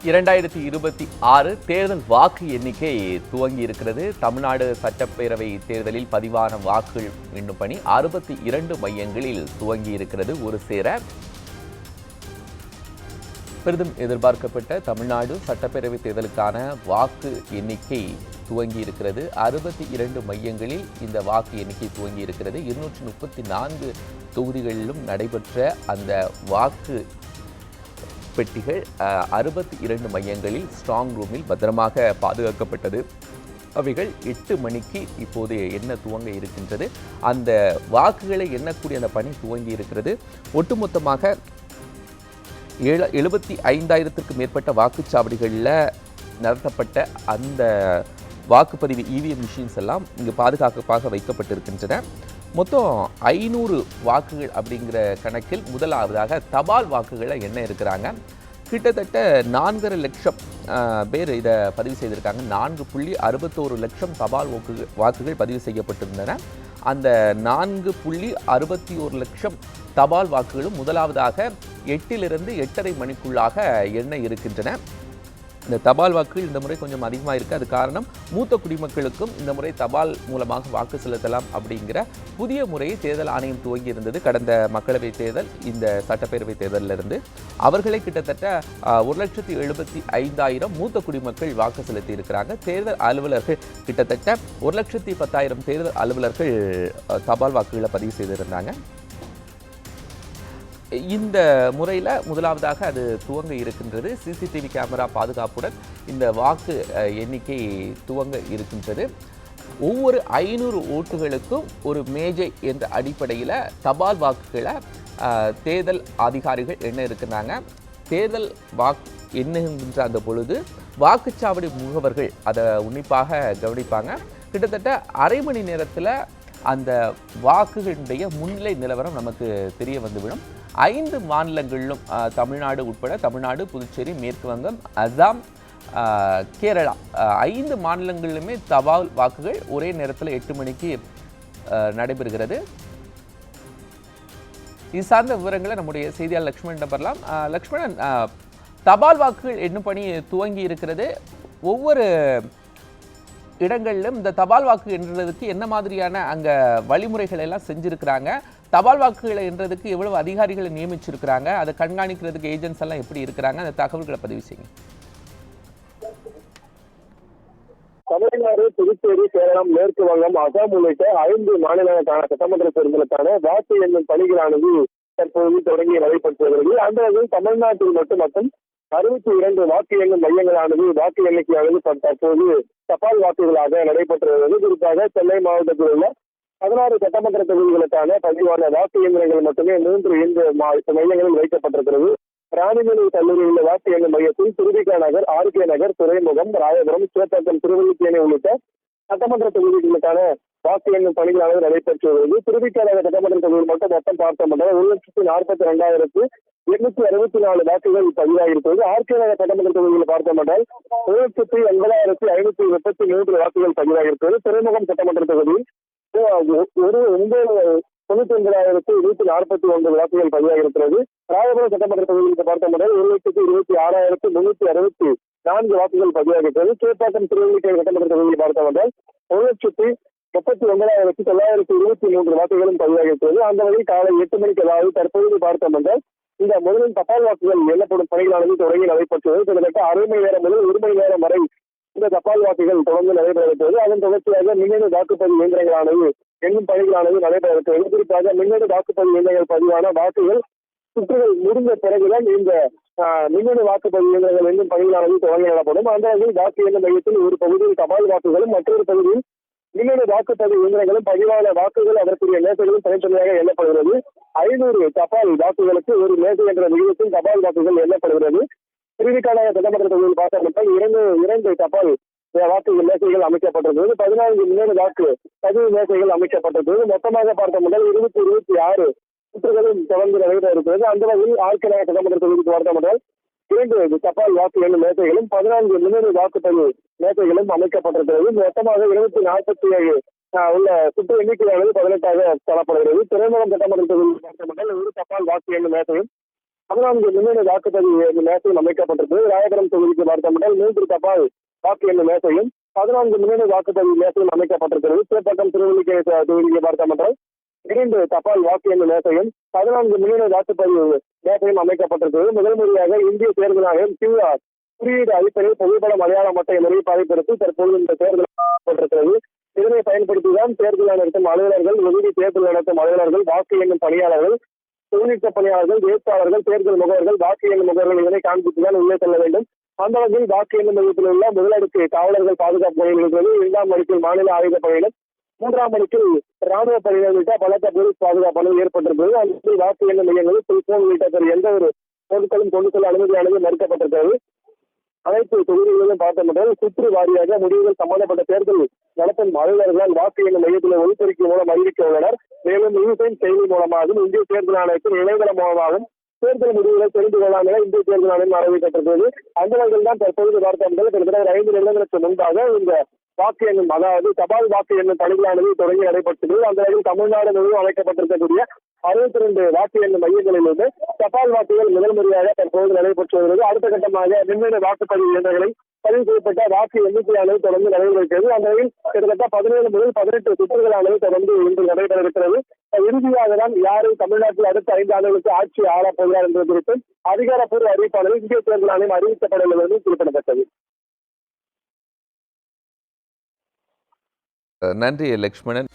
2026 தேர்தல் வாக்கு எண்ணிக்கை துவங்கி இருக்கிறது. தமிழ்நாடு சட்டப்பேரவை தேர்தலில் பதிவான வாக்குகள் எண்ணும் பணி 62 மையங்களில் துவங்கி இருக்கிறது. ஒரு சேர பெரிதும் எதிர்பார்க்கப்பட்ட தமிழ்நாடு சட்டப்பேரவை தேர்தலுக்கான வாக்கு எண்ணிக்கை துவங்கி இருக்கிறது. 62 மையங்களில் இந்த வாக்கு எண்ணிக்கை துவங்கி இருக்கிறது. 234 தொகுதிகளிலும் நடைபெற்ற அந்த வாக்கு பெட்டிகள் 62 மையங்களில் ஸ்ட்ராங் ரூமில் பத்திரமாக பாதுகாக்கப்பட்டது. அவைகள் 8 மணிக்கு இப்போது எண்ண துவங்க இருக்கின்றது. அந்த வாக்குகளை எண்ணக்கூடிய அந்த பணி துவங்கி இருக்கிறது. ஒட்டுமொத்தமாக 75,000க்கும் மேற்பட்ட வாக்குச்சாவடிகளில் நடத்தப்பட்ட அந்த வாக்குப்பதிவு இவிஎம் மிஷின்ஸ் எல்லாம் இங்கு பாதுகாப்பாக வைக்கப்பட்டிருக்கின்றன. மொத்தம் 500 வாக்குகள் அப்படிங்கிற கணக்கில் முதலாவதாக தபால் வாக்குகளை எண்ண இருக்கிறாங்க. கிட்டத்தட்ட 4.5 லட்சம் பேர் இதை பதிவு செய்திருக்காங்க. 4.61 லட்சம் தபால் வாக்குகள் பதிவு செய்யப்பட்டிருந்தன. அந்த 4.61 லட்சம் தபால் வாக்குகளும் முதலாவதாக 8லிருந்து 8:30 மணிக்குள்ளாக எண்ண இருக்கின்றன. இந்த தபால் வாக்குகள் இந்த முறை கொஞ்சம் அதிகமாக இருக்குது. அது காரணம் மூத்த குடிமக்களுக்கும் இந்த முறை தபால் மூலமாக வாக்கு செலுத்தலாம் அப்படிங்கிற புதிய முறையை தேர்தல் ஆணையம் துவங்கி இருந்தது. கடந்த மக்களவைத் தேர்தல், இந்த சட்டப்பேரவை தேர்தலிலிருந்து அவர்களை கிட்டத்தட்ட 1,75,000 மூத்த குடிமக்கள் வாக்கு செலுத்தி இருக்கிறாங்க. தேர்தல் அலுவலர்கள் கிட்டத்தட்ட 1,10,000 தேர்தல் அலுவலர்கள் தபால் வாக்குகளை பதிவு செய்திருந்தாங்க. இந்த முறையில் முதலாவதாக அது துவங்க இருக்கின்றது. சிசிடிவி கேமரா பாதுகாப்புடன் இந்த வாக்கு எண்ணிக்கை துவங்க இருக்கின்றது. ஒவ்வொரு 500 ஓட்டுகளுக்கும் ஒரு மேஜை என்ற அடிப்படையில் தபால் வாக்குகளை தேர்தல் அதிகாரிகள் எண்ண இருக்கிறாங்க. தேர்தல் எண்ணுகின்ற அந்த பொழுது வாக்குச்சாவடி முகவர்கள் அதை உன்னிப்பாக கவனிப்பாங்க. கிட்டத்தட்ட அரை மணி நேரத்தில் அந்த வாக்குகளுடைய முன்னிலை நிலவரம் நமக்கு தெரிய வந்துவிடும். 5 மாநிலங்களிலும் தமிழ்நாடு உட்பட தமிழ்நாடு, புதுச்சேரி, மேற்கு வங்கம், அசாம், கேரளா 5 மாநிலங்களிலுமே தபால் வாக்குகள் ஒரே நேரத்தில் 8 மணிக்கு நடைபெறுகிறது. இது சார்ந்த விவரங்களை நம்முடைய செய்தியாளர் லக்ஷ்மணன் பெறலாம். லக்ஷ்மணன், தபால் வாக்குகள் எண்ணும் பணி துவங்கி இருக்கிறது. ஒவ்வொரு இடங்களிலும் இந்த தபால் வாக்கு எண்ணுறதுக்கு என்ன மாதிரியான அங்கே வழிமுறைகள் எல்லாம் செஞ்சுருக்கிறாங்க? தபால் வாக்குகளை எண்ணுறதுக்கு எவ்வளவு அதிகாரிகளை நியமிச்சிருக்கிறாங்க? அதை கண்காணிக்கிறதுக்கு ஏஜென்ட்ஸ் எல்லாம் எப்படி இருக்கிறாங்க? அந்த தகவல்களை பதிவு செய்யுங்க. தமிழ்நாடு, புதுச்சேரி, கேரளம், மேற்கு வங்கம், அசாம் உள்ளிட்ட 5 மாநிலங்களுக்கான சட்டமன்ற தேர்தலுக்கான வாக்கு எண்ணும் பணிகளானது தற்போது தொடங்கி நடைபெற்று வருகிறது. அந்த வகையில் தமிழ்நாட்டில் மட்டும் 62 வாக்கு எண்ணும் மையங்களானது வாக்கு எண்ணிக்கையானது தற்போது தபால் வாக்குகளாக நடைபெற்று வருகிறது. குறிப்பாக சென்னை மாவட்டத்தில் உள்ள 16 சட்டமன்ற தொகுதிகளுக்கான பதிவான வாக்கு இயந்திரங்கள் மட்டுமே 3 மையங்களில் வைக்கப்பட்டிருக்கிறது. ராணிமேனி கல்லூரியில் உள்ள வாக்கு எண்ணும் மையத்தில் திருவிக நகர், ஆர்கே நகர், துறைமுகம், ராயபுரம், சேப்பாக்கம், திருவல்லிக்கேணி உள்ளிட்ட சட்டமன்ற தொகுதிகளுக்கான வாக்கு எண்ணும் பணிகளானது நடைபெற்று வருகிறது. திருவிக நகர் சட்டமன்ற தொகுதியில் மட்டும் மொத்தம் பார்த்தோம் 1,42,864 வாக்குகள் பதிவாகியிருக்கிறது. ஆர்கே நகர் சட்டமன்ற தொகுதியில் பார்த்தோம் 1,80,533 வாக்குகள் பதிவாகியிருக்கிறது. துறைமுகம் சட்டமன்ற தொகுதியில் 99,149 வாக்குகள் பதிவாகியிருக்கிறது. ராயபுரம் சட்டமன்ற தொகுதியில் பார்த்தோம் 1,26,364 வாக்குகள் பதிவாகியிருக்கிறது. சேப்பாக்கம் திருவள்ளிக்கேணி சட்டமன்ற தொகுதியில் பார்த்தோம் 1,39,923 வாக்குகளும் பதிவாகியிருக்கிறது. அந்த வகையில் காலை 8 மணிக்கு, அதாவது தற்போது பார்த்தோம் இந்த முதலில் தபால் வாக்குகள் எண்ணப்படும் பணிகளானது தொடங்கி நடைபெற்றது. கிட்டத்தட்ட அரை மணி நேரம் முதல் 1 மணி நேரம் வரை இந்த தபால் வாக்குகள் தொடர்ந்து நடைபெறுகிறது. அதன் தொடர்ச்சியாக மின்னணு வாக்குப்பதிவு இயந்திரங்களானது எண்ணும் பணிகளானது நடைபெறுகிறது. குறிப்பாக மின்னணு வாக்குப்பதிவு இயந்திரங்கள் பதிவான வாக்குகள் சுற்றுகள் முடிந்த பிறகுதான் இந்த மின்னணு வாக்குப்பதிவு இயந்திரங்கள் எண்ணும் பணிகளானது தொடங்கி நடப்படும். அந்த வகையில் வாக்கு எண்ணும் மையத்தில் ஒரு பகுதியில் தபால் வாக்குகளும் மற்றொரு பகுதியில் மின்னணு வாக்குப்பதிவு இயந்திரங்களும் பதிவான வாக்குகள் அதற்குரிய மேசைகளும் தனித்தனியாக எண்ணப்படுகிறது. 500 தபால் வாக்குகளுக்கு ஒரு மேசை என்ற விகிதத்தில் தபால் வாக்குகள் எண்ணப்படுகிறது. திருவிக்கான சட்டமன்ற தொகுதியில் பார்த்தப்பட்டால் 2 தபால் வாக்குகள் மேசைகள் அமைக்கப்பட்டிருக்கிறது. 14 மின்னணு வாக்கு பதிவு மேசைகள் அமைக்கப்பட்டிருக்கிறது. மொத்தமாக பார்த்த முதல் 26 சுற்றுகளும் தொடர்ந்து நடைபெற இருக்கிறது. அந்த வகையில் ஆர்கே நகர் சட்டமன்ற தொகுதிக்கு பார்த்தோம் 2 தபால் வாக்கு எண்ணும் மேசைகளும் 14 மின்னணு வாக்குப்பதிவு மேசைகளும் அமைக்கப்பட்டிருக்கிறது. மொத்தமாக 247 உள்ள சுற்று எண்ணிக்கையானது 18ஆக தரப்படுகிறது. துறைமுகம் சட்டமன்ற தொகுதியில் பார்த்தோம் 1 தபால் வாக்கு எண்ணும் மேசையும் 14 மின்னணு வாக்குப்பதிவு மேசையும் அமைக்கப்பட்டிருக்கிறது. ராயபுரம் தொகுதிக்கு பார்த்தோம்னால் 3 தபால் வாக்கு எண்ணும் மேசையும் 14 மின்னணு வாக்குப்பதிவு மேசையும் அமைக்கப்பட்டிருக்கிறது. சேப்பாக்கம் திருவள்ளிக்கை தொகுதிக்கு பார்த்தோம்னால் 2 தபால் வாக்கு எண்ணும் மேசையும் 14 மின்னணு வாக்குப்பதிவு மேசையும் அமைக்கப்பட்டிருக்கிறது. முதல் முறையாக இந்திய தேர்தல் ஆணையம் QR குறியீடு அடிப்படையில் புகைப்படம் அடையாள அட்டை முறையை பயன்படுத்தி தற்போது இந்த தேர்தல் நடத்தப்பட்டிருக்கிறது. இதனை பயன்படுத்திதான் தேர்தல் நடத்தும் அலுவலர்கள், உதவி தேர்தல் நடத்தும் அலுவலர்கள், வாக்கு எண்ணும் பணியாளர்கள், தொழில்நுட்ப பணியாளர்கள், வேட்பாளர்கள், தேர்தல் முகவர்கள், வாக்கு எண்ணும் முகவர்கள் இதனை காண்பித்துதான் உள்ளே செல்ல வேண்டும். அந்த வகையில் வாக்கு எண்ணும் மையத்தில் உள்ள முதலடுக்கு காவலர்கள் பாதுகாப்பு பணியில் இருக்கிறது. 2ஆம் அடுக்கில் மாநில ஆயுத பணியினர், 3ஆம் அடுக்கில் ராணுவ பணியினர் உள்ளிட்ட பலத்த போலீஸ் பாதுகாப்பு பணியில் ஏற்பட்டிருக்கிறது. அந்த வாக்கு எண்ணும் மையங்களில் செல்போன் உள்ளிட்ட எந்த ஒரு பொருட்களும் கொண்டு செல்ல அனுமதியானது மறுக்கப்பட்டிருக்கிறது. அனைத்து தொகுதிகளிலும் பார்த்தோம் சுற்று வாரியாக முடிவுகள் சம்பந்தப்பட்ட தேர்தல் நடத்தும் அலுவலர்களால் வாக்கு எண்ணும் மையத்தில் ஒளிபெருக்கி மூலம் அறிவிக்க உள்ளனர். மேலும் யூசைன் செயலி மூலமாகவும் இந்திய தேர்தல் ஆணையத்தின் இணையதளம் மூலமாகவும் தேர்தல் முடிவுகளை தெரிந்து கொள்ளலாம் என இந்திய தேர்தல் ஆணையம் அறிவிக்கப்பட்டிருக்கிறது. அந்த வகையில் தான் தற்போது பார்த்தோம் கிட்டத்தட்ட 5 நிமிடங்களுக்கு முன்பாக இந்த வாக்கு எண்ணும், அதாவது தபால் வாக்கு எண்ணும் பணிகளானது தொடங்கி நடைபெற்றது. அந்த வகையில் தமிழ்நாடு முழுவதும் அமைக்கப்பட்டிருக்கக்கூடிய 62 வாக்கு எண்ணும் மையங்களிலிருந்து தபால் வாக்குகள் முதல் முறையாக தற்போது நடைபெற்று வருகிறது. அடுத்த கட்டமாக மின்னணு வாக்குப்பதிவு இயந்திரங்களை பதிவு செய்யப்பட்ட வாக்கு எண்ணிக்கையானது தொடர்ந்து நடைபெறுகிறது. அந்த வகையில் கிட்டத்தட்ட 17 முதல் 18 சுற்றுகளானது தொடர்ந்து இன்று நடைபெறுகிறது. இறுதியாக தான் யாரை தமிழ்நாட்டில் அடுத்த 5 ஆண்டுகளுக்கு ஆட்சி ஆளப் போகிறார் என்பது குறித்து அதிகாரப்பூர்வ அறிவிப்பாளர்கள் இந்திய தேர்தல் ஆணையம் அறிவிக்கப்படவில்லை என்று குறிப்பிடத்தக்கது. நன்றி லக்ஷ்மணன்.